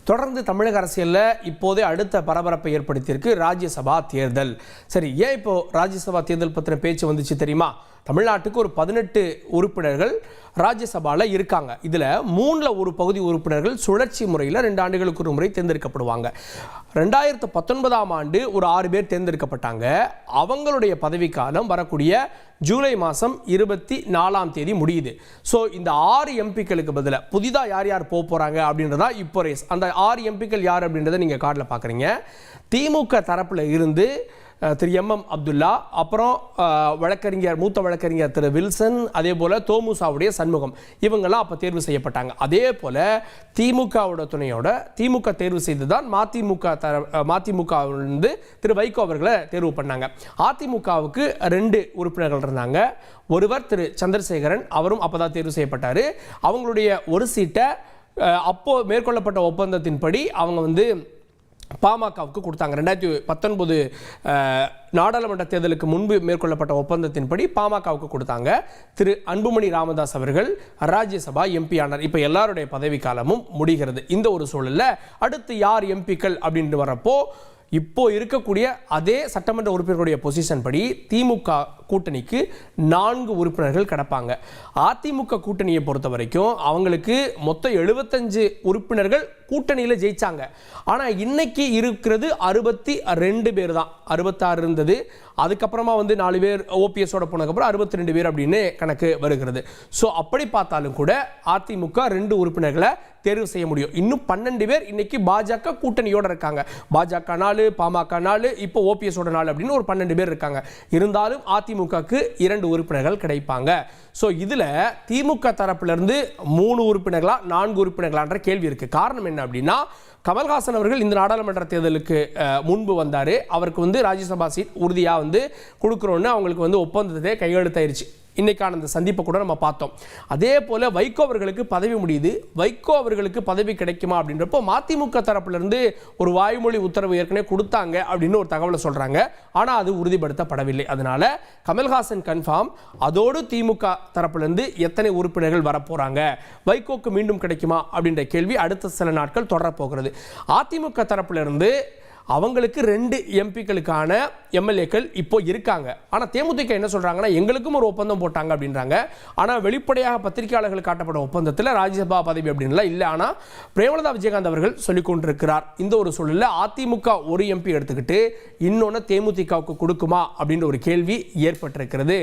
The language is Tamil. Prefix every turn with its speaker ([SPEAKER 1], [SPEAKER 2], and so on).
[SPEAKER 1] தொடர்ந்து தமிழக அரசியலில் இப்போதே அடுத்த பரபரப்பை ஏற்படுத்தியிருக்கு ராஜ்யசபா தேர்தல். சரி, ஏன் இப்போ ராஜ்யசபா தேர்தல் பற்றின பேச்சு வந்துச்சு தெரியுமா? தமிழ்நாட்டுக்கு ஒரு 18 உறுப்பினர்கள் ராஜ்யசபாவில் இருக்காங்க. இதில் 3ல் ஒரு பகுதி உறுப்பினர்கள் சுழற்சி முறையில் 2 ஆண்டுகளுக்கு ஒரு முறை தேர்ந்தெடுக்கப்படுவாங்க. 2019ஆம் ஆண்டு ஒரு 6 பேர் தேர்ந்தெடுக்கப்பட்டாங்க. அவங்களுடைய பதவிக்காலம் வரக்கூடிய ஜூலை மாதம் 24ஆம் தேதி முடியுது. ஸோ இந்த 6 எம்பிக்களுக்கு பதிலாக புதிதாக யார் யார் போக போகிறாங்க அப்படின்றதா இப்போ ரேஸ். அந்த 6 எம்பிக்கள் யார் அப்படின்றத நீங்கள் கார்டில் பார்க்குறீங்க. திமுக தரப்பில் இருந்து திரு எம் அப்துல்லா, அப்புறம் மூத்த வழக்கறிஞர் திரு வில்சன், அதே போல் தோமுசாவுடைய சண்முகம், இவங்கெல்லாம் அப்போ தேர்வு செய்யப்பட்டாங்க. அதே போல் திமுகவோட துணையோட திமுக தேர்வு செய்து தான் மதிமுகவிலிருந்து திரு வைகோ அவர்களை தேர்வு பண்ணாங்க. அதிமுகவுக்கு 2 உறுப்பினர்கள் இருந்தாங்க. ஒருவர் திரு சந்திரசேகரன், அவரும் அப்போ தான் தேர்வு செய்யப்பட்டார். அவங்களுடைய ஒரு சீட்டை அப்போது மேற்கொள்ளப்பட்ட ஒப்பந்தத்தின்படி அவங்க பாமகவுக்கு கொடுத்தாங்க. 2019 நாடாளுமன்ற தேர்தலுக்கு முன்பு மேற்கொள்ளப்பட்ட ஒப்பந்தத்தின்படி பாமகவுக்கு கொடுத்தாங்க. திரு அன்புமணி ராமதாஸ் அவர்கள் ராஜ்யசபா எம்பி ஆனார். இப்போ எல்லாருடைய பதவி காலமும் முடிகிறது. இந்த ஒரு சூழலில் அடுத்து யார் எம்பிக்கள் அப்படின்ட்டு வரப்போ இப்போ இருக்கக்கூடிய அதே சட்டமன்ற உறுப்பினர்களுடைய பொசிஷன் படி திமுக கூட்டணிக்கு 4 உறுப்பினர்கள் கிடப்பாங்க. அதிமுக கூட்டணியை பொறுத்த வரைக்கும் அவங்களுக்கு மொத்தம் 75 உறுப்பினர்கள் கூட்டணியில் ஜெயிச்சாங்க. ஆனால் இன்னைக்கு இருக்கிறது 62 பேர் தான். 66 இருந்தது, அதுக்கப்புறமா 4 பேர் ஓபிஎஸோட போனதுக்கப்புறம் 62 பேர் அப்படின்னு கணக்கு வருகிறது. ஸோ அப்படி பார்த்தாலும் கூட அதிமுக 2 உறுப்பினர்களை தேர்வு செய்ய முடியும். இன்னும் 12 பேர் இன்னைக்கு பாஜக கூட்டணியோட இருக்காங்க. பாஜக 4, பாமக 4, இப்போ ஓபிஎஸோட 4 அப்படின்னு ஒரு 12 பேர் இருக்காங்க. இருந்தாலும் அதிமுகக்கு 2 உறுப்பினர்கள் கிடைப்பாங்க. ஸோ இதில் திமுக தரப்பிலிருந்து 3 உறுப்பினர்களா 4 உறுப்பினர்களான்ற கேள்வி இருக்கு. காரணம் என்ன அப்படின்னா, கமல்ஹாசன் அவர்கள் இந்த நாடாளுமன்ற தேர்தலுக்கு முன்பு வந்தார். அவருக்கு ராஜ்யசபா சீட் உறுதியாக கொடுக்குறோன்னு அவங்களுக்கு ஒப்பந்தத்தை கையெழுத்தாயிருச்சு. இன்னைக்கான அந்த சந்திப்பை கூட நம்ம பார்த்தோம். அதே போல வைகோ அவர்களுக்கு பதவி முடியுது. வைகோ அவர்களுக்கு பதவி கிடைக்குமா அப்படின்றப்போ மதிமுக தரப்பிலிருந்து ஒரு வாய்மொழி உத்தரவு ஏற்கனவே கொடுத்தாங்க அப்படின்னு ஒரு தகவலை சொல்றாங்க. ஆனால் அது உறுதிப்படுத்தப்படவில்லை. அதனால கமல்ஹாசன் கன்ஃபார்ம். அதோடு திமுக தரப்பிலிருந்து எத்தனை உறுப்பினர்கள் வரப்போறாங்க, வைகோக்கு மீண்டும் கிடைக்குமா அப்படின்ற கேள்வி அடுத்த சில நாட்கள் தொடரப்போகிறது. அதிமுக தரப்பிலிருந்து அவங்களுக்கு 2 எம்பிக்களுக்கான எம்எல்ஏக்கள் இப்போ இருக்காங்க. ஆனால் தேமுதிக என்ன சொல்றாங்கன்னா, எங்களுக்கும் ஒரு ஒப்பந்தம் போட்டாங்க அப்படின்றாங்க. ஆனால் வெளிப்படையாக பத்திரிகையாளர்கள் காட்டப்பட்ட ஒப்பந்தத்தில் ராஜ்யசபா பதவி அப்படின்லாம் இல்லை. ஆனால் பிரேமலதா விஜயகாந்த் அவர்கள் சொல்லிக் கொண்டிருக்கிறார். இந்த ஒரு சூழலில் அதிமுக ஒரு எம்பி எடுத்துக்கிட்டு இன்னொன்று தேமுதிகவுக்கு கொடுக்குமா அப்படின்ற ஒரு கேள்வி ஏற்பட்டிருக்கிறது.